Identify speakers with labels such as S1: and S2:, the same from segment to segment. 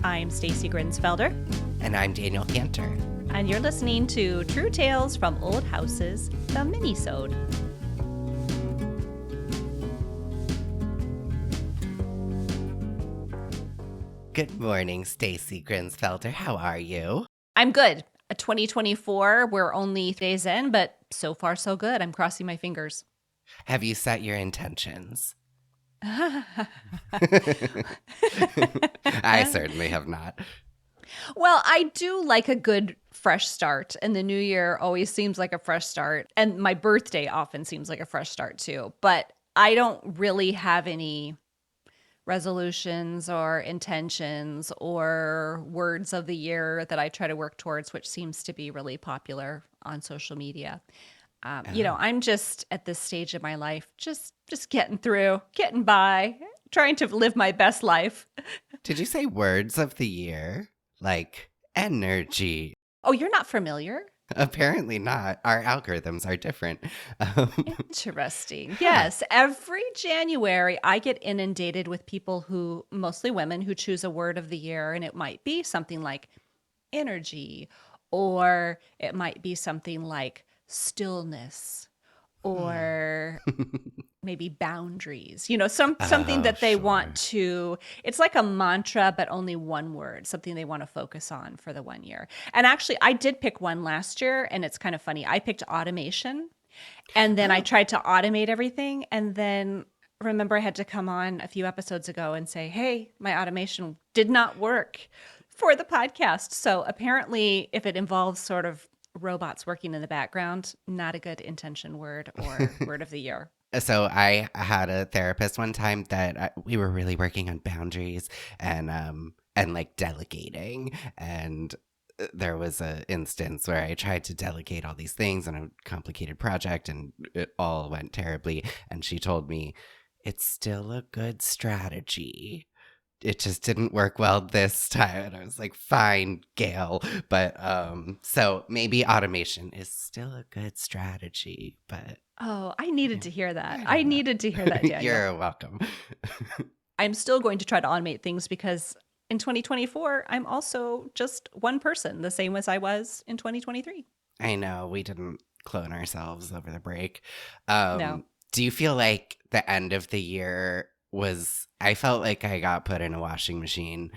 S1: I'm Stacy Grinsfelder.
S2: And I'm Daniel Cantor.
S1: And you're listening to True Tales from Old Houses, the Minisode.
S2: Good morning, Stacy Grinsfelder. How are you?
S1: I'm good. 2024, we're only days in, but so far so good. I'm crossing my fingers.
S2: Have you set your intentions? I certainly have not.
S1: Well, I do like a good fresh start, and the new year always seems like a fresh start, and my birthday often seems like a fresh start too, but I don't really have any resolutions or intentions or words of the year that I try to work towards, which seems to be really popular on social media. I'm just at this stage of my life, just getting through, getting by, trying to live my best life.
S2: Did you say words of the year? Like energy?
S1: Oh, you're not familiar?
S2: Apparently not. Our algorithms are different.
S1: Interesting. Yes. Every January, I get inundated with people who, mostly women, who choose a word of the year. And it might be something like energy, or it might be something like stillness, or maybe boundaries, something that they want to, it's like a mantra, but only one word, something they want to focus on for the 1 year. And actually, I did pick one last year, and it's kind of funny. I picked automation, and then I tried to automate everything. And then remember, I had to come on a few episodes ago and say, hey, my automation did not work for the podcast. So apparently, if it involves sort of robots working in the background, not a good intention word or word of the year.
S2: So I had a therapist one time that we were really working on boundaries and like delegating, and there was an instance where I tried to delegate all these things on a complicated project, and it all went terribly. And she told me, it's still a good strategy. It just didn't work well this time. And I was like, fine, Gail. But so maybe automation is still a good strategy. But
S1: oh, I needed to hear that. I needed to hear that, Daniel.
S2: You're welcome.
S1: I'm still going to try to automate things because in 2024, I'm also just one person, the same as I was in 2023.
S2: I know, we didn't clone ourselves over the break.
S1: No.
S2: Do you feel like the end of the year I felt like I got put in a washing machine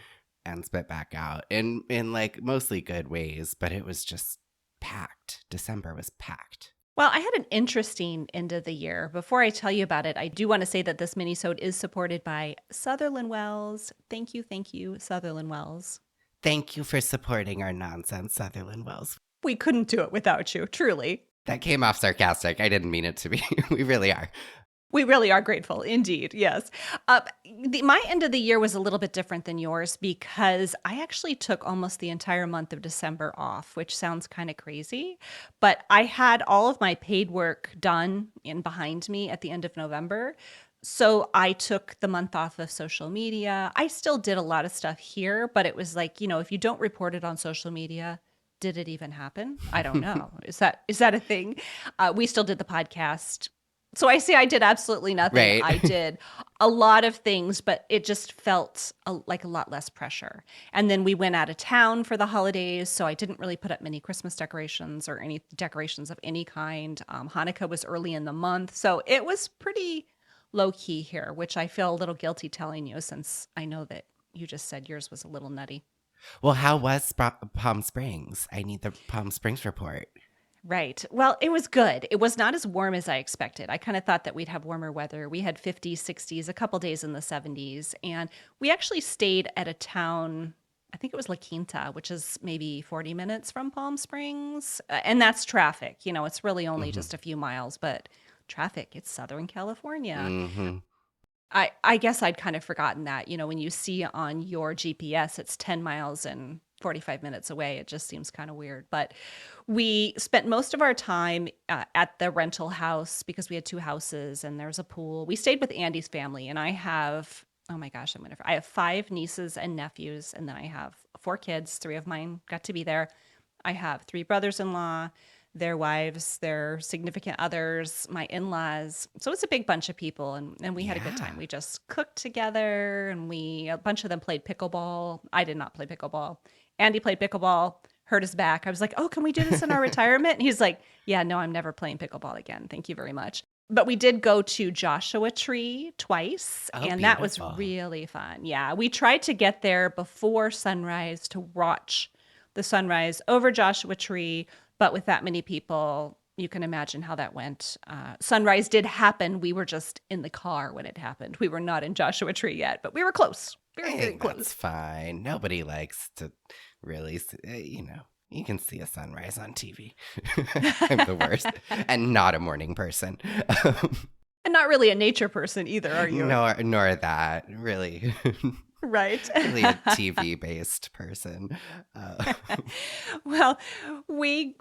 S2: and spit back out in like mostly good ways, but it was just packed. December was packed.
S1: Well, I had an interesting end of the year. Before I tell you about it, I do want to say that this minisode is supported by Sutherland Wells. Thank you, Sutherland Wells.
S2: Thank you for supporting our nonsense, Sutherland Wells.
S1: We couldn't do it without you, truly.
S2: That came off sarcastic. I didn't mean it to be. We really are.
S1: We really are grateful, indeed, yes. My end of the year was a little bit different than yours because I actually took almost the entire month of December off, which sounds kind of crazy. But I had all of my paid work done and behind me at the end of November. So I took the month off of social media. I still did a lot of stuff here, but it was like, if you don't report it on social media, did it even happen? I don't know. Is that a thing? We still did the podcast. So I say I did absolutely nothing.
S2: Right.
S1: I did a lot of things, but it just felt like a lot less pressure. And then we went out of town for the holidays, so I didn't really put up many Christmas decorations or any decorations of any kind. Hanukkah was early in the month, so it was pretty low-key here, which I feel a little guilty telling you since I know that you just said yours was a little nutty.
S2: Well, how was Palm Springs? I need the Palm Springs report.
S1: Right. Well, it was good. It was not as warm as I expected. I kind of thought that we'd have warmer weather. We had 50s, 60s, a couple days in the 70s. And we actually stayed at a town, I think it was La Quinta, which is maybe 40 minutes from Palm Springs. And that's traffic. It's really only just a few miles, but traffic, it's Southern California.
S2: Mm-hmm.
S1: I guess I'd kind of forgotten that. When you see on your GPS, it's 10 miles and 45 minutes away. It just seems kind of weird. But we spent most of our time at the rental house because we had two houses and there's a pool. We stayed with Andy's family, and I have, oh my gosh, I have 5 nieces and nephews, and then I have 4 kids. 3 of mine got to be there. I have 3 brothers-in-law, their wives, their significant others, my in-laws. So it's a big bunch of people, and we had a good time.
S2: Yeah.
S1: We just cooked together, and a bunch of them played pickleball. I did not play pickleball. Andy played pickleball, hurt his back. I was like, "Oh, can we do this in our retirement?" And he's like, "Yeah, no, I'm never playing pickleball again. Thank you very much." But we did go to Joshua Tree twice,
S2: Oh,
S1: and that was
S2: beautiful.
S1: really fun. Yeah, we tried to get there before sunrise to watch the sunrise over Joshua Tree, but with that many people, you can imagine how that went. Sunrise did happen. We were just in the car when it happened. We were not in Joshua Tree yet, but we were close. Very, very
S2: Hey, that's
S1: close.
S2: fine. Nobody likes to really, you can see a sunrise on TV. I'm the worst. And not a morning person.
S1: And not really a nature person either, are you?
S2: Nor that. Really.
S1: Right.
S2: Really a TV based person. Uh,
S1: Well, we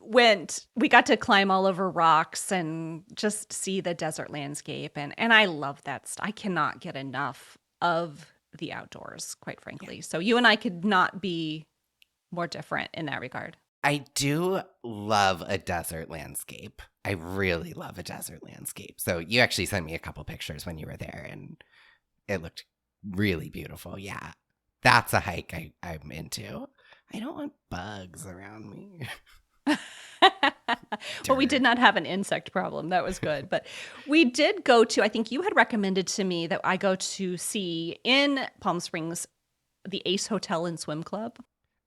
S1: got to climb all over rocks and just see the desert landscape. And I love that. I cannot get enough of the outdoors, quite
S2: yeah.
S1: frankly. So you and I could not be more different in that regard.
S2: I do love a desert landscape. I really love a desert landscape. So you actually sent me a couple pictures when you were there, and it looked really beautiful. Yeah. That's a hike I'm into. I don't want bugs around me.
S1: Well, we did
S2: Dirt.
S1: not have an insect problem. That was good. But we did go to, I think you had recommended to me that I go to see in Palm Springs the Ace Hotel and Swim Club.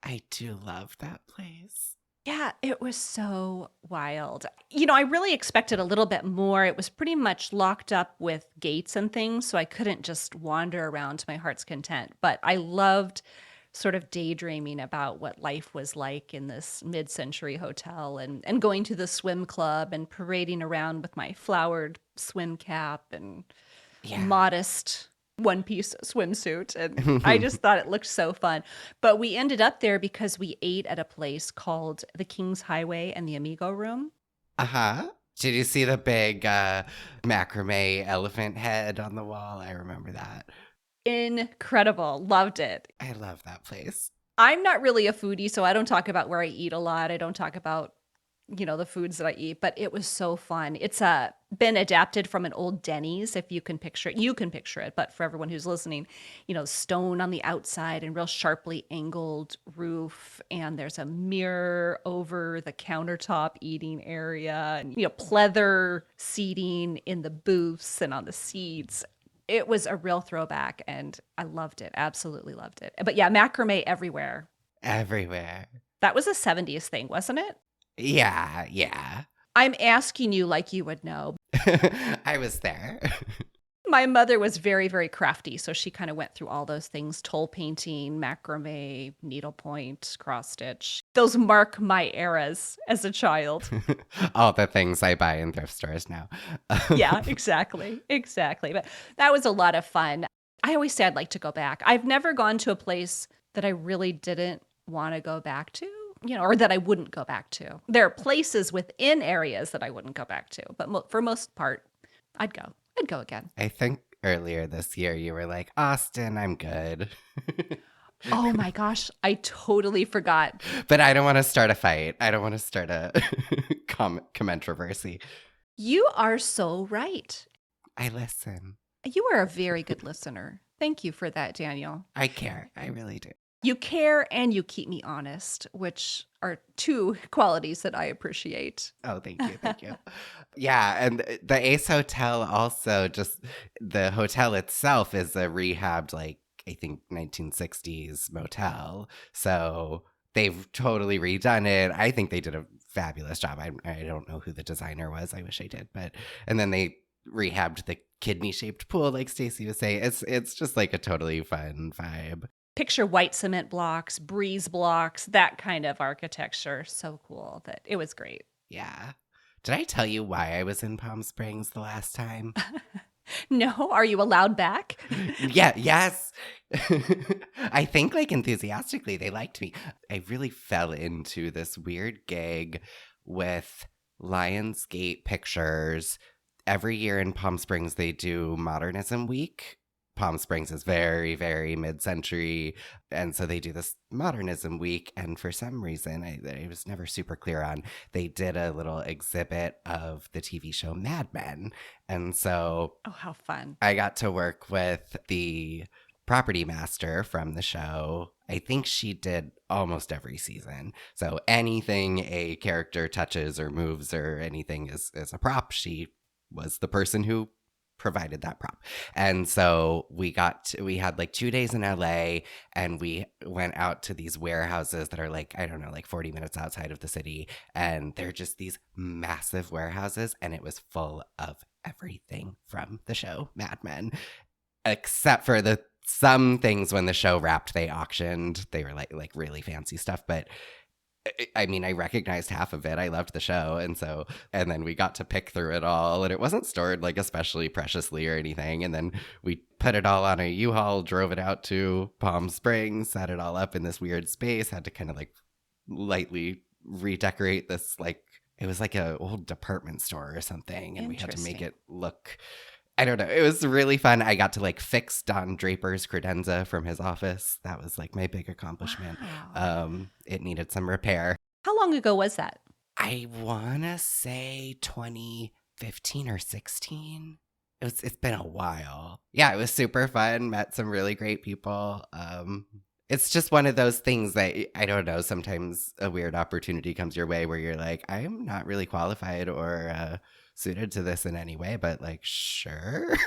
S2: I do love that place.
S1: Yeah, it was so wild. I really expected a little bit more. It was pretty much locked up with gates and things, so I couldn't just wander around to my heart's content. But I loved sort of daydreaming about what life was like in this mid-century hotel and going to the swim club and parading around with my flowered swim cap and
S2: Yeah.
S1: modest one-piece swimsuit. And I just thought it looked so fun. But we ended up there because we ate at a place called the King's Highway and the Amigo Room.
S2: Uh-huh. Did you see the big macrame elephant head on the wall? I remember that.
S1: Incredible. Loved it.
S2: I love that place.
S1: I'm not really a foodie, so I don't talk about where I eat a lot. I don't talk about, the foods that I eat, but it was so fun. It's been adapted from an old Denny's, if you can picture it. You can picture it, but for everyone who's listening, stone on the outside and real sharply angled roof, and there's a mirror over the countertop eating area, and pleather seating in the booths and on the seats. It was a real throwback, and I loved it. Absolutely loved it. But yeah, macrame everywhere.
S2: Everywhere.
S1: That was a 70s thing, wasn't it?
S2: Yeah, yeah.
S1: I'm asking you like you would know.
S2: I was there.
S1: My mother was very, very crafty, so she kind of went through all those things: toll painting, macrame, needlepoint, cross stitch. Those mark my eras as a child.
S2: All the things I buy in thrift stores now.
S1: Yeah, exactly. Exactly. But that was a lot of fun. I always say I'd like to go back. I've never gone to a place that I really didn't want to go back to, or that I wouldn't go back to. There are places within areas that I wouldn't go back to, but for most part, I'd go. I'd go again.
S2: I think earlier this year you were like, Austin, I'm good.
S1: Oh my gosh, I totally forgot.
S2: But I don't want to start a fight. I don't want to start a controversy.
S1: You are so right.
S2: I listen.
S1: You are a very good listener. Thank you for that, Daniel.
S2: I care. I really do.
S1: You care and you keep me honest, which are two qualities that I appreciate.
S2: Oh, thank you. Thank you. Yeah. And the Ace Hotel also, just the hotel itself is a rehabbed, like, I think 1960s motel. So they've totally redone it. I think they did a fabulous job. I don't know who the designer was. I wish I did. And then they rehabbed the kidney shaped pool, like Stacy was saying. It's just like a totally fun vibe.
S1: Picture white cement blocks, breeze blocks, that kind of architecture. So cool that it was great.
S2: Yeah. Did I tell you why I was in Palm Springs the last time?
S1: No, are you allowed back?
S2: Yeah, yes. I think like enthusiastically they liked me. I really fell into this weird gig with Lionsgate Pictures. Every year in Palm Springs they do Modernism Week Palm Springs is very, very mid-century, and so they do this modernism week. And for some reason, I was never super clear on, they did a little exhibit of the TV show Mad Men, and so
S1: Oh, how fun.
S2: I got to work with the property master from the show. I think she did almost every season. So anything a character touches or moves or anything is a prop. She was the person who provided that prop. And so we had like 2 days in LA, and we went out to these warehouses that are like, I don't know, like 40 minutes outside of the city. And they're just these massive warehouses, and it was full of everything from the show Mad Men, except for some things when the show wrapped, they auctioned. They were like really fancy stuff, but I mean, I recognized half of it. I loved the show. And then we got to pick through it all, and it wasn't stored like especially preciously or anything. And then we put it all on a U-Haul, drove it out to Palm Springs, set it all up in this weird space, had to kind of like lightly redecorate this, like, it was like an old department store or something. And we had to make it look, I don't know. It was really fun. I got to like fix Don Draper's credenza from his office. That was like my big accomplishment.
S1: Wow.
S2: It needed some repair.
S1: How long ago was that?
S2: I want to say 2015 or 16. It's been a while. Yeah, it was super fun. Met some really great people. It's just one of those things that, I don't know, sometimes a weird opportunity comes your way where you're like, I'm not really qualified or suited to this in any way, but like, sure.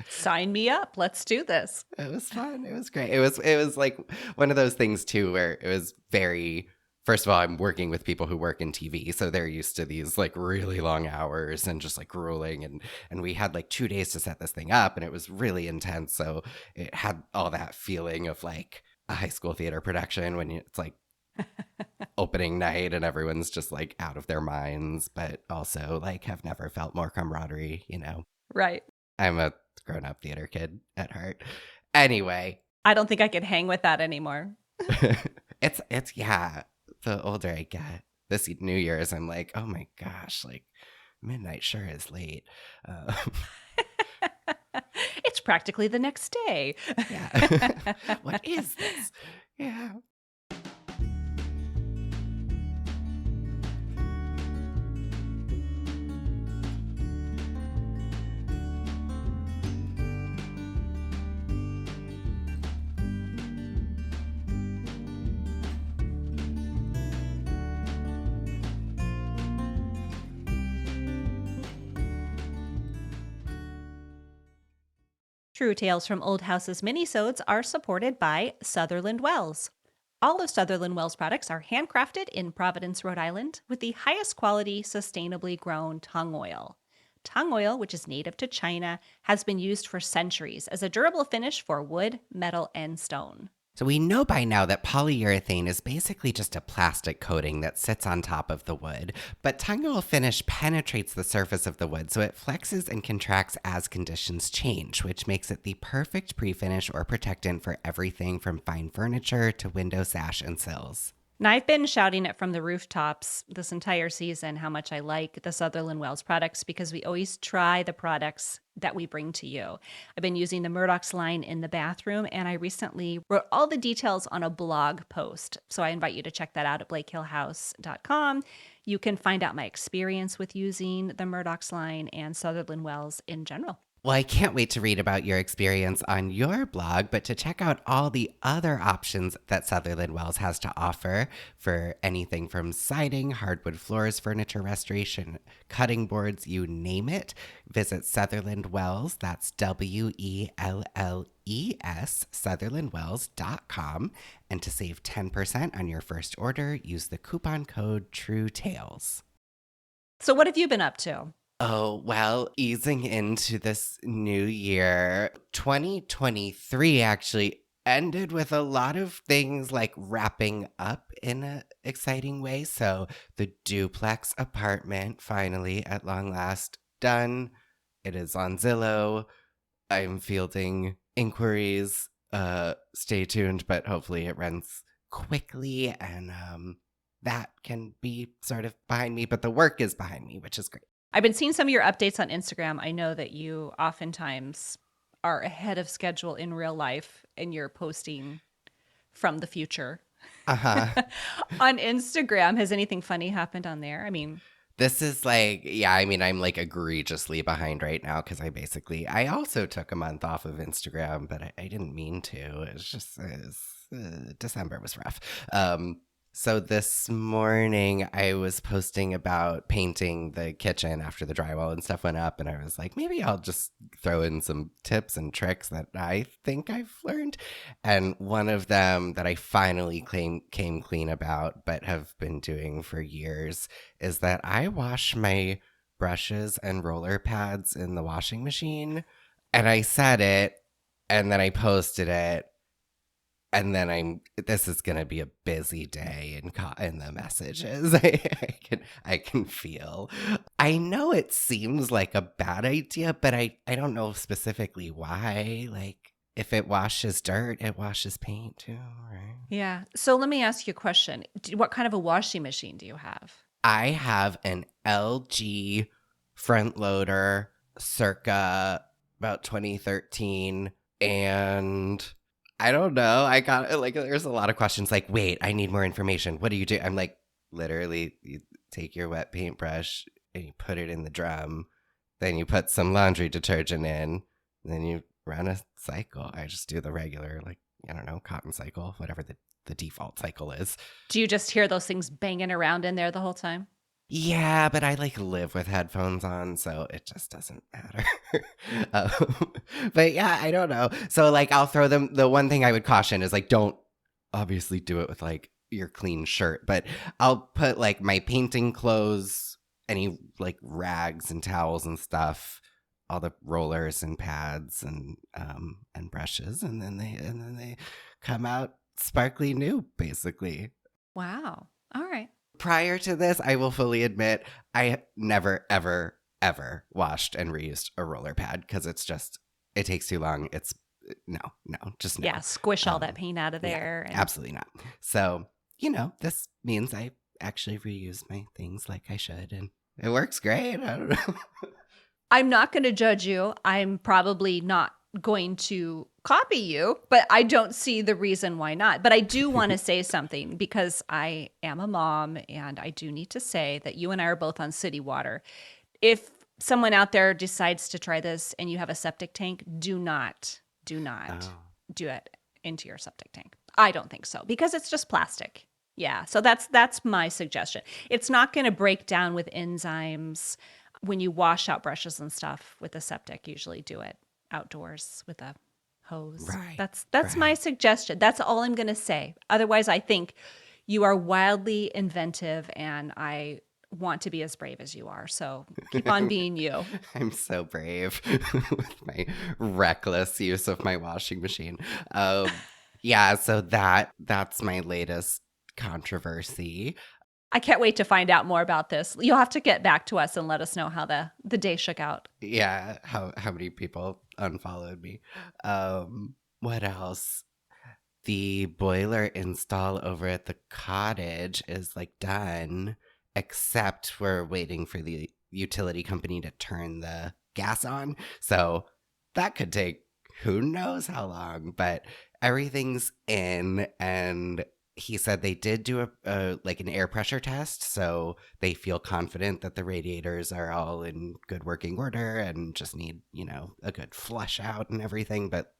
S1: Sign me up. Let's do this.
S2: It was fun. It was great. It was like one of those things too, where it was very, first of all, I'm working with people who work in TV, so they're used to these like really long hours and just like grueling, and we had like 2 days to set this thing up, and it was really intense. So it had all that feeling of like a high school theater production when it's like opening night and everyone's just like out of their minds, but also like have never felt more camaraderie, you know?
S1: Right.
S2: I'm a grown-up theater kid at heart. Anyway.
S1: I don't think I could hang with that anymore.
S2: It's yeah, the older I get, this New Year's, I'm like, oh my gosh, like midnight sure is late.
S1: It's practically the next day.
S2: Yeah. What is this? Yeah.
S1: True Tales from Old Houses minisodes are supported by Sutherland Wells. All of Sutherland Wells products are handcrafted in Providence, Rhode Island, with the highest quality, sustainably grown tung oil. Tung oil, which is native to China, has been used for centuries as a durable finish for wood, metal, and stone.
S2: So we know by now that polyurethane is basically just a plastic coating that sits on top of the wood, but tung oil finish penetrates the surface of the wood, so it flexes and contracts as conditions change, which makes it the perfect pre-finish or protectant for everything from fine furniture to window sash and sills.
S1: And I've been shouting it from the rooftops this entire season how much I like the Sutherland Wells products, because we always try the products that we bring to you. I've been using the Murdoch's line in the bathroom, and I recently wrote all the details on a blog post. So I invite you to check that out at blakehillhouse.com. You can find out my experience with using the Murdoch's line and Sutherland Wells in general.
S2: Well, I can't wait to read about your experience on your blog, but to check out all the other options that Sutherland Wells has to offer for anything from siding, hardwood floors, furniture restoration, cutting boards, you name it, visit Sutherland Wells. That's WELLES, SutherlandWells.com. And to save 10% on your first order, use the coupon code TRUETALES.
S1: So what have you been up to?
S2: Oh, well, easing into this new year, 2023 actually ended with a lot of things like wrapping up in an exciting way. So the duplex apartment finally at long last done. It is on Zillow. I'm fielding inquiries. Stay tuned, but hopefully it runs quickly, and that can be sort of behind me, but the work is behind me, which is great.
S1: I've been seeing some of your updates on Instagram. I know that you oftentimes are ahead of schedule in real life and you're posting from the future
S2: Uh-huh.
S1: on Instagram. Has anything funny happened on there? I mean,
S2: This is like, yeah, I mean, I'm like egregiously behind right now because I also took a month off of Instagram, but I didn't mean to. It's just, December was rough. So this morning I was posting about painting the kitchen after the drywall and stuff went up, and I was like, maybe I'll just throw in some tips and tricks that I think I've learned. And one of them that I finally came clean about, but have been doing for years, is that I wash my brushes and roller pads in the washing machine. And I said it, and then I posted it, and then this is going to be a busy day in the messages. I can feel. I know it seems like a bad idea, but I don't know specifically why. Like, if it washes dirt, it washes paint too, right?
S1: yeah. So let me ask you a question. What kind of a washing machine do you have?
S2: I have an LG front loader circa about 2013, and I don't know. I got like, there's a lot of questions like, wait, I need more information. What do you do? I'm like, literally, you take your wet paintbrush and you put it in the drum. Then you put some laundry detergent in. Then you run a cycle. I just do the regular, like, I don't know, cotton cycle, whatever the default cycle is.
S1: Do you just hear those things banging around in there the whole time?
S2: Yeah, but I like live with headphones on, so it just doesn't matter. But yeah, I don't know. So like, I'll throw them. The one thing I would caution is like, don't obviously do it with like your clean shirt, but I'll put like my painting clothes, any like rags and towels and stuff, all the rollers and pads and brushes, and then they come out sparkly new, basically.
S1: Wow. All right.
S2: Prior to this, I will fully admit I never, ever, ever washed and reused a roller pad because it takes too long. It's just no.
S1: Yeah. Squish all that
S2: Um,
S1: paint out of
S2: yeah,
S1: there. And
S2: absolutely not. So, this means I actually reuse my things like I should, and it works great. I don't know.
S1: I'm not going to judge you. I'm probably not going to copy you, but I don't see the reason why not. But I do want to say something because I am a mom and I do need to say that you and I are both on city water. If someone out there decides to try this and you have a septic tank, do not
S2: Oh,
S1: do it into your septic tank. I don't think so because it's just plastic. Yeah, so that's my suggestion. It's not going to break down with enzymes when you wash out brushes and stuff with a septic. Usually do it outdoors with a hose.
S2: right,
S1: That's my
S2: right.
S1: suggestion. That's all I'm going to say. Otherwise, I think you are wildly inventive and I want to be as brave as you are. So keep on being you.
S2: I'm so brave with my reckless use of my washing machine. Yeah, so that's my latest controversy.
S1: I can't wait to find out more about this. You'll have to get back to us and let us know how the day shook out.
S2: Yeah, how many people unfollowed me? What else? The boiler install over at the cottage is like done, except we're waiting for the utility company to turn the gas on. So that could take who knows how long, but everything's in. And he said they did do a like an air pressure test, so they feel confident that the radiators are all in good working order and just need, a good flush out and everything, but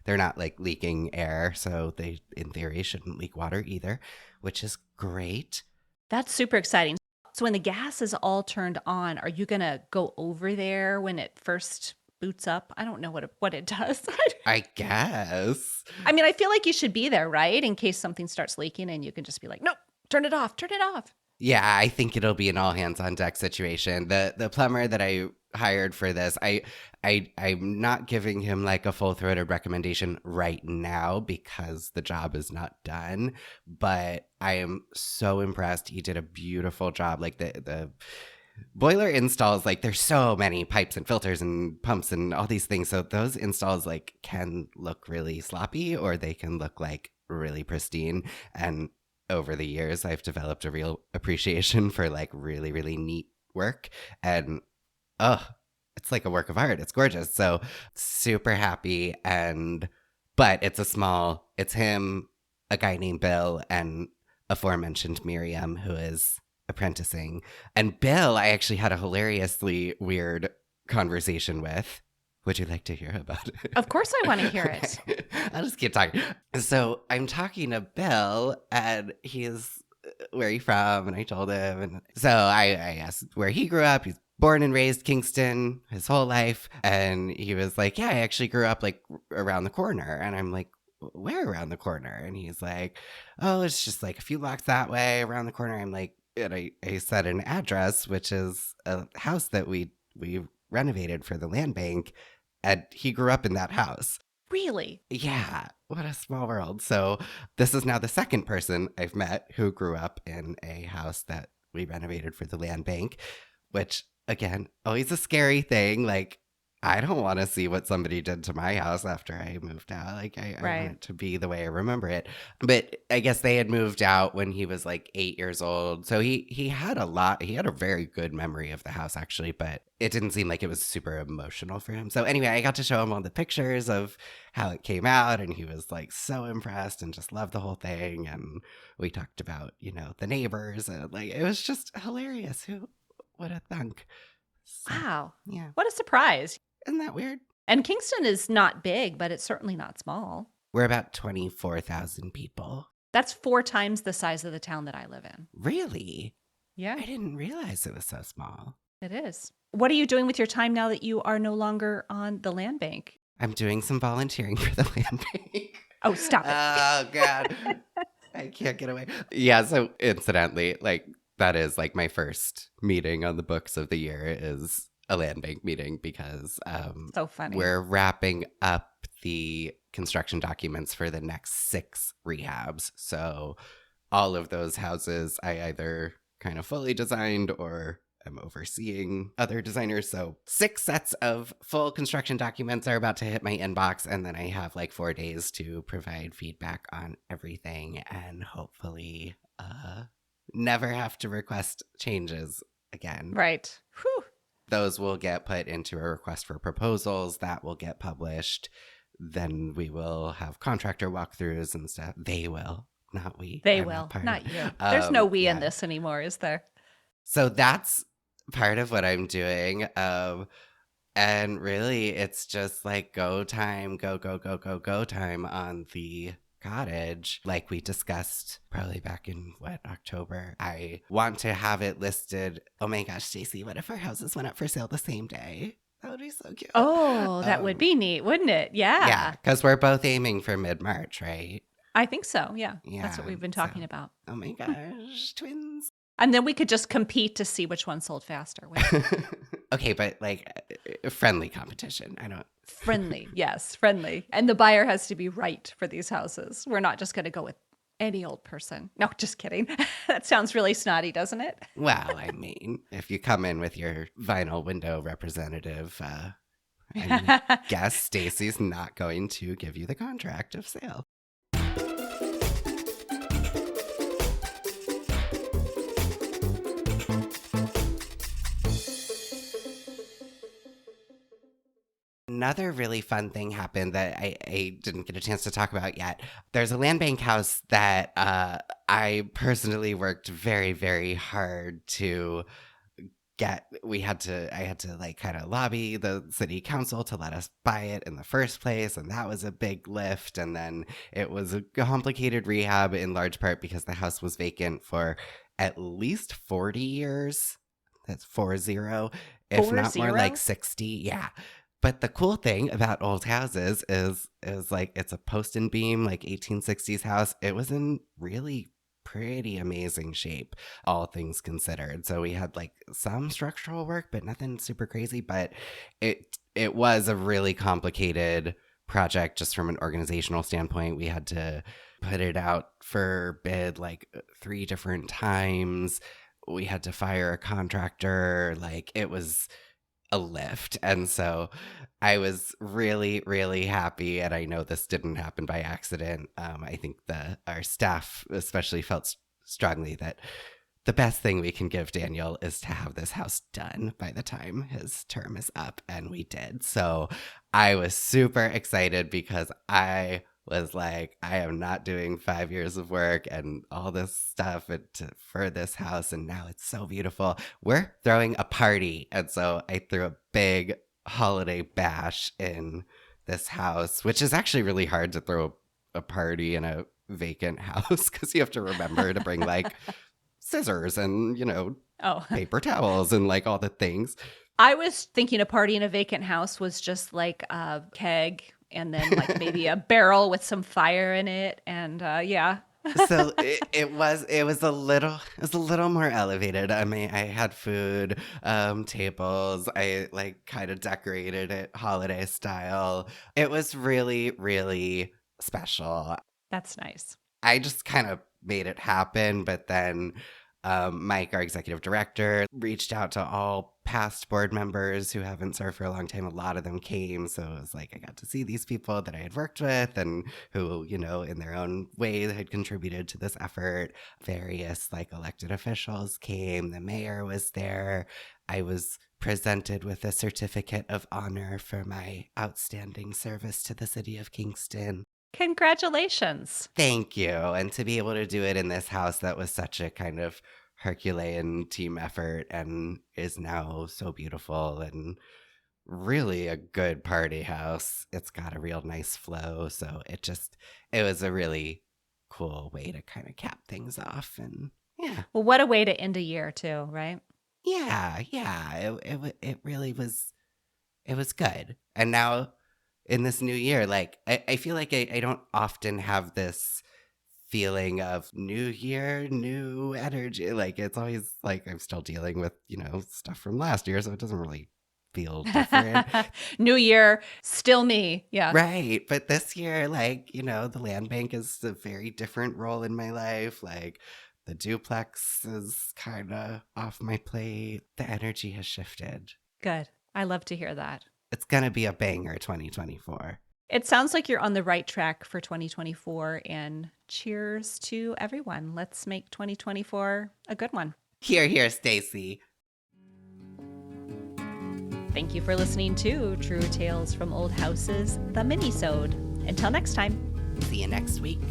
S2: they're not like leaking air, so they in theory shouldn't leak water either, which is great.
S1: That's super exciting. So when the gas is all turned on, are you going to go over there when it first boots up? I don't know what it does.
S2: I guess.
S1: I mean, I feel like you should be there, right? In case something starts leaking and you can just be like, "Nope, turn it off. Turn it off."
S2: Yeah, I think it'll be an all hands on deck situation. The plumber that I hired for this, I'm not giving him like a full throated recommendation right now because the job is not done. But I am so impressed. He did a beautiful job. Like the boiler installs, like there's so many pipes and filters and pumps and all these things. So those installs like can look really sloppy or they can look like really pristine. And over the years, I've developed a real appreciation for like really, really neat work. And oh, it's like a work of art. It's gorgeous. So super happy. But it's him, a guy named Bill, and aforementioned Miriam, who is apprenticing. And Bill, I actually had a hilariously weird conversation with. Would you like to hear about it?
S1: Of course I want to hear it.
S2: Okay. I'll just keep talking. So I'm talking to Bill, and he's, where are you from? And I told him. And so I asked where he grew up. He's born and raised Kingston his whole life. And he was like, yeah, I actually grew up like around the corner. And I'm like, where around the corner? And he's like, oh, it's just like a few blocks that way around the corner. I'm like, and I said an address, which is a house that we renovated for the land bank. And he grew up in that house.
S1: Really?
S2: Yeah. What a small world. So this is now the second person I've met who grew up in a house that we renovated for the land bank, which, again, always a scary thing. Like, I don't want to see what somebody did to my house after I moved out. Like, I want it to be the way I remember it. But I guess they had moved out when he was like 8 years old. So he had a very good memory of the house, actually, but it didn't seem like it was super emotional for him. So anyway, I got to show him all the pictures of how it came out, and he was like so impressed and just loved the whole thing. And we talked about, the neighbors, and like, it was just hilarious. Who would have thunk? So,
S1: wow.
S2: yeah.
S1: What a surprise.
S2: Isn't that weird?
S1: And Kingston is not big, but it's certainly not small.
S2: We're about 24,000 people.
S1: That's 4 times the size of the town that I live in.
S2: Really?
S1: Yeah,
S2: I didn't realize it was so small.
S1: it is. What are you doing with your time now that you are no longer on the land bank?
S2: I'm doing some volunteering for the land bank.
S1: Oh, stop it.
S2: Oh, God. I can't get away. Yeah, so incidentally, like, that is like my first meeting on the books of the year is a land bank meeting because
S1: So funny.
S2: we're wrapping up the construction documents for the next 6 rehabs. So all of those houses I either kind of fully designed or I'm overseeing other designers. So 6 sets of full construction documents are about to hit my inbox. And then I have like 4 days to provide feedback on everything and hopefully never have to request changes again.
S1: Right. Whew.
S2: Those will get put into a request for proposals that will get published. Then we will have contractor walkthroughs and stuff. They will, not we.
S1: They
S2: I'm
S1: will,
S2: part
S1: not
S2: of-
S1: you. There's no we in
S2: yeah.
S1: this anymore, is there?
S2: So that's part of what I'm doing. And really, it's just like go time, go time on the cottage. Like we discussed probably back in October. I want to have it listed. Oh my gosh, Stacy, what if our houses went up for sale the same day? That would be so cute.
S1: Oh, that would be neat, wouldn't it? Yeah.
S2: Yeah, because we're both aiming for mid-March, right?
S1: I think so. Yeah.
S2: Yeah,
S1: That's what we've been talking about.
S2: Oh my gosh, twins.
S1: And then we could just compete to see which one sold faster.
S2: Okay, but like friendly competition. I don't.
S1: Friendly. Yes, friendly. And the buyer has to be right for these houses. We're not just going to go with any old person. No, just kidding. That sounds really snotty, doesn't it?
S2: Well, I mean, if you come in with your vinyl window representative, I guess Stacy's not going to give you the contract of sale. Another really fun thing happened that I didn't get a chance to talk about yet. There's a land bank house that I personally worked very, very hard to get. I had to like kind of lobby the city council to let us buy it in the first place. And that was a big lift. And then it was a complicated rehab in large part because the house was vacant for at least 40 years. That's 40, if not more like 60. Yeah. But the cool thing about old houses is like it's a post and beam, like 1860s house. It was in really pretty amazing shape, all things considered. So we had like some structural work, but nothing super crazy. But it was a really complicated project just from an organizational standpoint. We had to put it out for bid like 3 different times. We had to fire a contractor. Like it was a lift. And so I was really, really happy. And I know this didn't happen by accident. I think our staff especially felt strongly that the best thing we can give Daniel is to have this house done by the time his term is up. And we did. So I was super excited because I was like, I am not doing 5 years of work and all this stuff for this house. And now it's so beautiful. We're throwing a party. And so I threw a big holiday bash in this house, which is actually really hard to throw a party in a vacant house because you have to remember to bring like scissors and,
S1: Oh,
S2: paper towels and like all the things.
S1: I was thinking a party in a vacant house was just like a keg and then like maybe a barrel with some fire in it. And yeah.
S2: So it was a little more elevated. I mean, I had food, tables. I like kind of decorated it holiday style. It was really, really special.
S1: That's nice.
S2: I just kind of made it happen, but then Mike, our executive director, reached out to all past board members who haven't served for a long time. A lot of them came. So it was like I got to see these people that I had worked with and who, in their own way had contributed to this effort. Various like elected officials came. The mayor was there. I was presented with a certificate of honor for my outstanding service to the city of Kingston.
S1: Congratulations.
S2: Thank you. And to be able to do it in this house that was such a kind of Herculean team effort and is now so beautiful and really a good party house. It's got a real nice flow. So it was a really cool way to kind of cap things off. And yeah.
S1: Well, what a way to end a year too, right?
S2: Yeah. It really was, it was good. And now in this new year, like I feel like I don't often have this feeling of new year, new energy. Like it's always like I'm still dealing with, stuff from last year, so it doesn't really feel different.
S1: New year, still me. Yeah.
S2: Right. But this year, like, the land bank is a very different role in my life. Like the duplex is kind of off my plate. The energy has shifted.
S1: Good. I love to hear that.
S2: It's going to be a banger 2024.
S1: It sounds like you're on the right track for 2024, and cheers to everyone. Let's make 2024 a good one.
S2: Here, Stacy.
S1: Thank you for listening to True Tales from Old Houses, the Minisode. Until next time.
S2: See you next week.